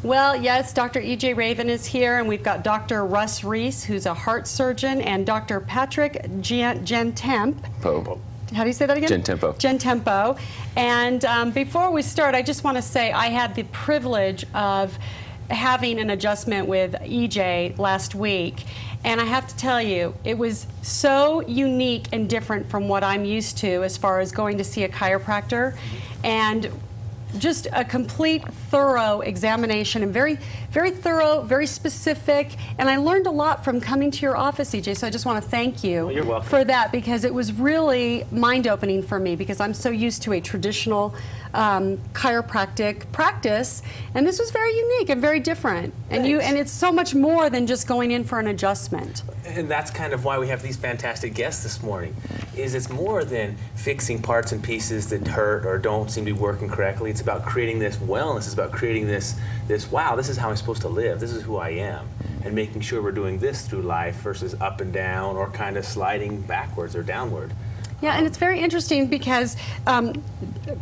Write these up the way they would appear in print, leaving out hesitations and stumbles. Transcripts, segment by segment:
Well, yes, Dr. E.J. Raven is here, and we've got Dr. Russ Reiss, who's a heart surgeon, and Dr. Patrick Gentempo. How do you say that again? Gentempo. Gentempo. And before we start, I just want to say I had the privilege of having an adjustment with EJ last week. And I have to tell you, it was so unique and different from what I'm used to as far as going to see a chiropractor. And just a complete, thorough examination, and very, very thorough, very specific. And I learned a lot from coming to your office, EJ, so I just want to thank you for that, because it was really mind-opening for me, because I'm so used to a traditional chiropractic practice, and this was very unique and very different. And it's so much more than just going in for an adjustment. And that's kind of why we have these fantastic guests this morning. It's more than fixing parts and pieces that hurt or don't seem to be working correctly. It's about creating this wellness. It's about creating this wow, this is how I'm supposed to live. This is who I am. And making sure we're doing this through life versus up and down or kind of sliding backwards or downward. Yeah, and it's very interesting because,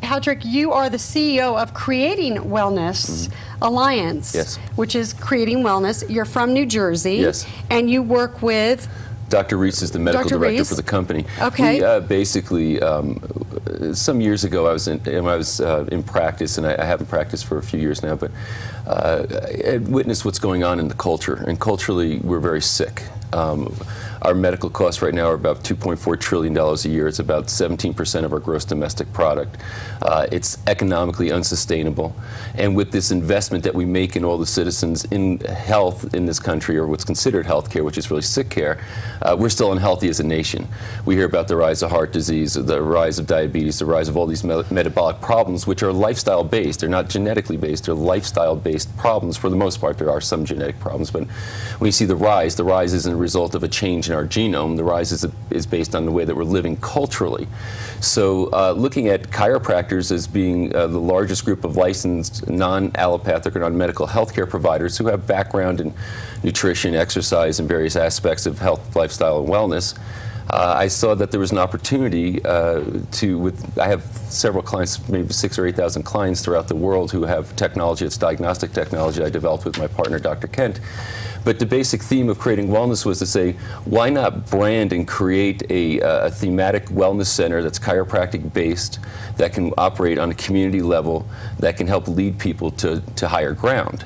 Patrick, you are the CEO of Creating Wellness Alliance, which is Creating Wellness. You're from New Jersey, and you work with Dr. Reiss is the medical director for the company. Okay. We basically, some years ago, I was in practice, and I haven't practiced for a few years now, but I witnessed what's going on in the culture, and culturally, we're very sick. Our medical costs right now are about $2.4 trillion a year. It's about 17% of our gross domestic product. It's economically unsustainable. And with this investment that we make in all the citizens in health in this country, or what's considered health care, which is really sick care, we're still unhealthy as a nation. We hear about the rise of heart disease, the rise of diabetes, the rise of all these metabolic problems, which are lifestyle-based. They're not genetically based. They're lifestyle-based problems for the most part. There are some genetic problems, but when you see the rise isn't a result of a change in our genome. The rise is based on the way that we're living culturally. So looking at chiropractors as being the largest group of licensed non-allopathic or non-medical healthcare providers who have background in nutrition, exercise, and various aspects of health, lifestyle, and wellness, I saw that there was an opportunity I have several clients, maybe 6,000 or 8,000 clients throughout the world who have technology. It's diagnostic technology I developed with my partner, Dr. Kent. But the basic theme of Creating Wellness was to say, why not brand and create a thematic wellness center that's chiropractic based, that can operate on a community level, that can help lead people to higher ground.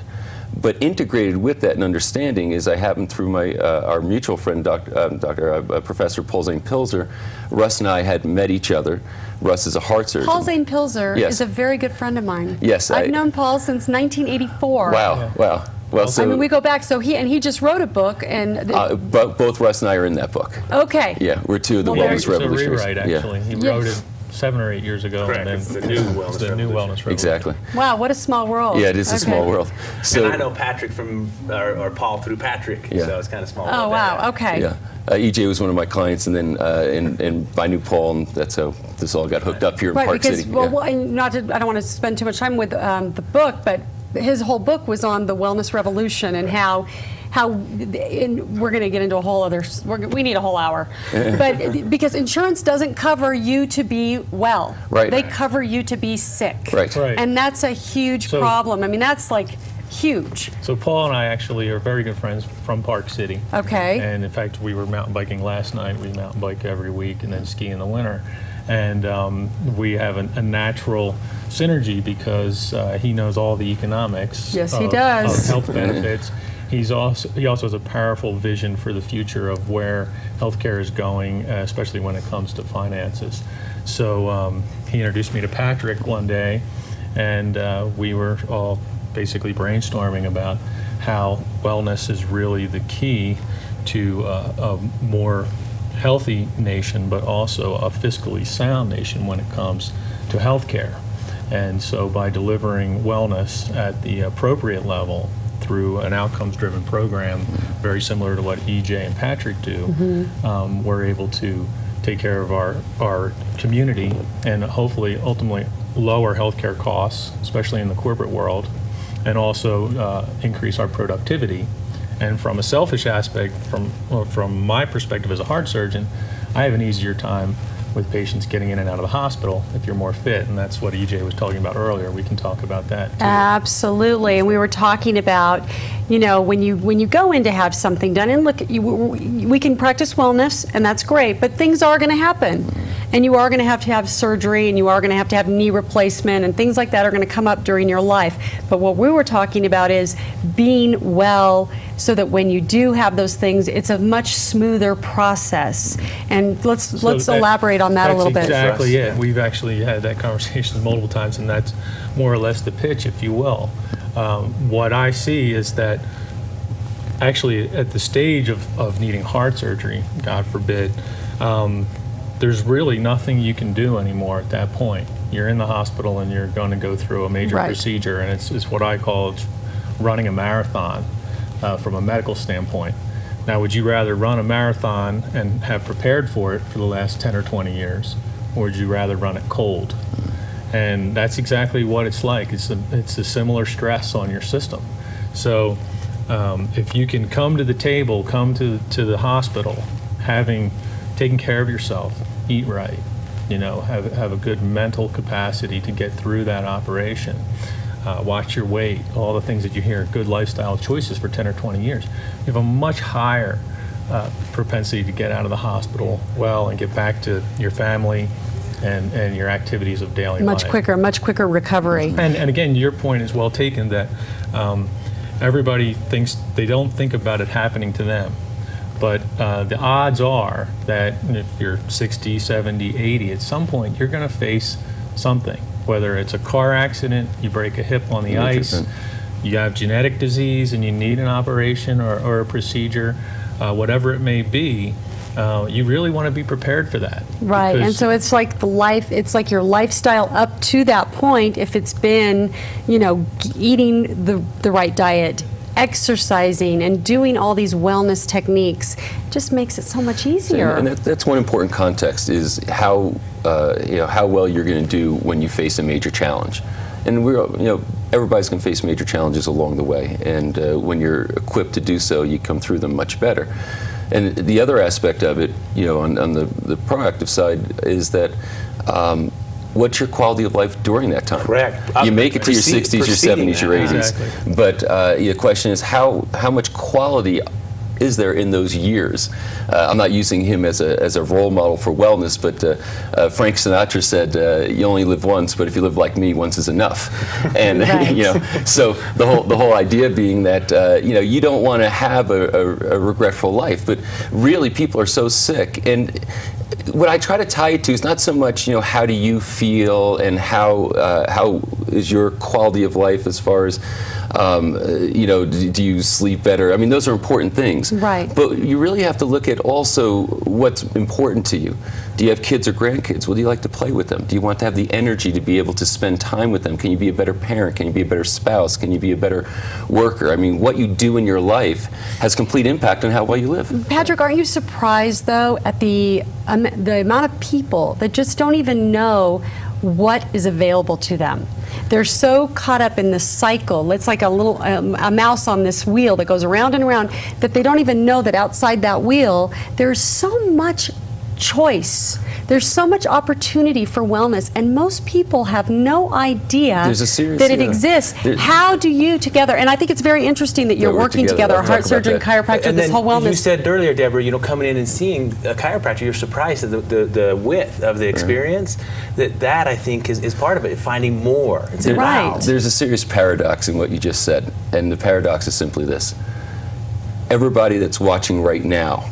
But integrated with that and understanding is I happen through my our mutual friend, Professor Paul Zane-Pilzer. Russ and I had met each other. Russ is a heart surgeon. Paul Zane-Pilzer is a very good friend of mine. Yes. I've known Paul since 1984. Wow, wow. Well, so, I mean, we go back. So he just wrote a book, and both Russ and I are in that book. Okay. Yeah, we're two of the wellness revolutionaries. It's a rewrite, actually. He wrote it 7 or 8 years ago, and then it's the new wellness revolution. Exactly. Wow, what a small world. Yeah, it is a small world. So, and I know Patrick from, or Paul through Patrick, so it's kind of small. Oh, wow, okay. Yeah. EJ was one of my clients, and then and I knew Paul, and that's how this all got hooked up here in Park City. Well, I don't want to spend too much time with the book, but his whole book was on the wellness revolution and how we're going to get into a whole other, we need a whole hour, but because insurance doesn't cover you to be well, they cover you to be sick, and that's a huge problem. I mean, that's like huge. So Paul and I actually are very good friends from Park City. Okay. And in fact, we were mountain biking last night. We mountain bike every week and then ski in the winter. And we have a natural synergy because he knows all the economics of health benefits. He also has a powerful vision for the future of where healthcare is going, especially when it comes to finances. So he introduced me to Patrick one day, and we were all basically brainstorming about how wellness is really the key to a more healthy nation, but also a fiscally sound nation when it comes to healthcare. And so by delivering wellness at the appropriate level through an outcomes-driven program, very similar to what EJ and Patrick do, we're able to take care of our community and hopefully ultimately lower healthcare costs, especially in the corporate world, and also increase our productivity. And from a selfish aspect, from my perspective as a heart surgeon, I have an easier time with patients getting in and out of the hospital if you're more fit, and that's what EJ was talking about earlier. We can talk about that too. Absolutely, and we were talking about, you know, when you go in to have something done, and look, we can practice wellness, and that's great, but things are going to happen. And you are going to have surgery, and you are going to have knee replacement, and things like that are going to come up during your life. But what we were talking about is being well so that when you do have those things, it's a much smoother process. And let's elaborate on that a little bit. That's exactly it. We've actually had that conversation multiple times, and that's more or less the pitch, if you will. What I see is that actually at the stage of needing heart surgery, God forbid, there's really nothing you can do anymore at that point. You're in the hospital and you're going to go through a major procedure, and it's what I call running a marathon from a medical standpoint. Now, would you rather run a marathon and have prepared for it for the last 10 or 20 years, or would you rather run it cold? And that's exactly what it's like. It's a similar stress on your system. So if you can come to the table, come to the hospital, having taken care of yourself, eat right, you know, have a good mental capacity to get through that operation, watch your weight, all the things that you hear, good lifestyle choices for 10 or 20 years, you have a much higher propensity to get out of the hospital well and get back to your family and your activities of daily life. Much quicker recovery. And again, your point is well taken that everybody thinks, they don't think about it happening to them. But the odds are that if you're 60, 70, 80, at some point you're going to face something, whether it's a car accident, you break a hip on the ice, you have genetic disease and you need an operation or a procedure, whatever it may be. You really want to be prepared for that. Right, and so it's like it's like your lifestyle up to that point, if it's been, you know, eating the right diet, exercising, and doing all these wellness techniques, just makes it so much easier. And that's one important context, is how you know, how well you're going to do when you face a major challenge. And everybody's going to face major challenges along the way, and when you're equipped to do so, you come through them much better. And the other aspect of it, you know, on the proactive side, is that what's your quality of life during that time? Correct. You make it to your 60s, your 70s, your 80s. Exactly. But the question is, how much quality is there in those years? I'm not using him as a role model for wellness, but Frank Sinatra said, "You only live once, but if you live like me, once is enough." And you know, so the whole idea being that you know, you don't want to have a regretful life, but really people are so sick. And what I try to tie it to is not so much, you know, how do you feel and how is your quality of life as far as you know, do you sleep better? I mean, those are important things. Right. But you really have to look at also what's important to you. Do you have kids or grandkids? Well, do you like to play with them? Do you want to have the energy to be able to spend time with them? Can you be a better parent? Can you be a better spouse? Can you be a better worker? I mean, what you do in your life has complete impact on how well you live. Patrick, aren't you surprised, though, at the amount of people that just don't even know what is available to them? They're so caught up in this cycle. It's like a little a mouse on this wheel that goes around and around, that they don't even know that outside that wheel there's so much choice. There's so much opportunity for wellness, and most people have no idea that it exists. How do you together, and I think it's very interesting that you're working together, a heart surgeon, chiropractor, and this whole wellness. You said earlier, Deborah, you know, coming in and seeing a chiropractor, you're surprised at the width of the experience. That I think is part of it, finding more. It's wow. There's a serious paradox in what you just said, and the paradox is simply this. Everybody that's watching right now,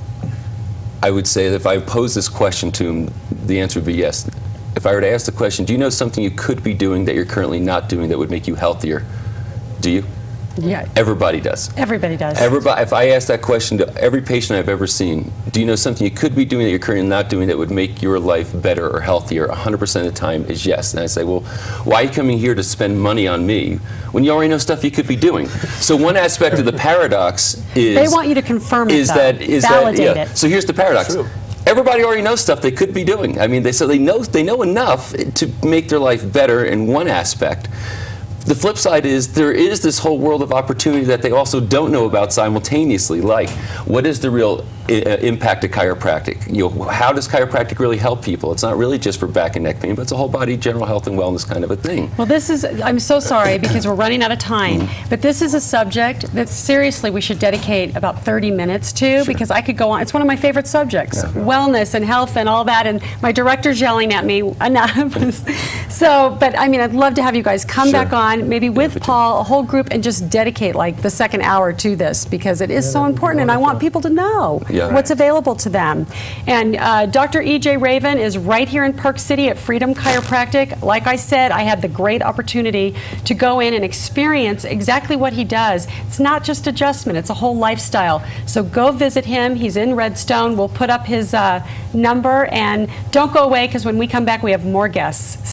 I would say that if I posed this question to him, the answer would be yes. If I were to ask the question, do you know something you could be doing that you're currently not doing that would make you healthier? Do you? Yeah. Everybody does. Everybody does. Everybody. If I ask that question to every patient I've ever seen, do you know something you could be doing that you're currently not doing that would make your life better or healthier? 100% of the time is yes. And I say, well, why are you coming here to spend money on me when you already know stuff you could be doing? So one aspect of the paradox is... They want you to confirm it, validate it. So here's the paradox. Everybody already knows stuff they could be doing. I mean, they know enough to make their life better in one aspect. The flip side is there is this whole world of opportunity that they also don't know about simultaneously, like what is the real impact of chiropractic? You know, how does chiropractic really help people? It's not really just for back and neck pain, but it's a whole body general health and wellness kind of a thing. Well, this is, I'm so sorry because we're running out of time, but this is a subject that seriously we should dedicate about 30 minutes to because I could go on. It's one of my favorite subjects, wellness and health and all that, and my director's yelling at me enough. So, but I mean, I'd love to have you guys come back on, maybe with Paul, a whole group, and just dedicate like the second hour to this because it is so important and I want people to know what's available to them. And Dr. E.J. Raven is right here in Park City at Freedom Chiropractic. Like I said, I had the great opportunity to go in and experience exactly what he does. It's not just adjustment, it's a whole lifestyle. So go visit him. He's in Redstone. We'll put up his number and don't go away because when we come back we have more guests.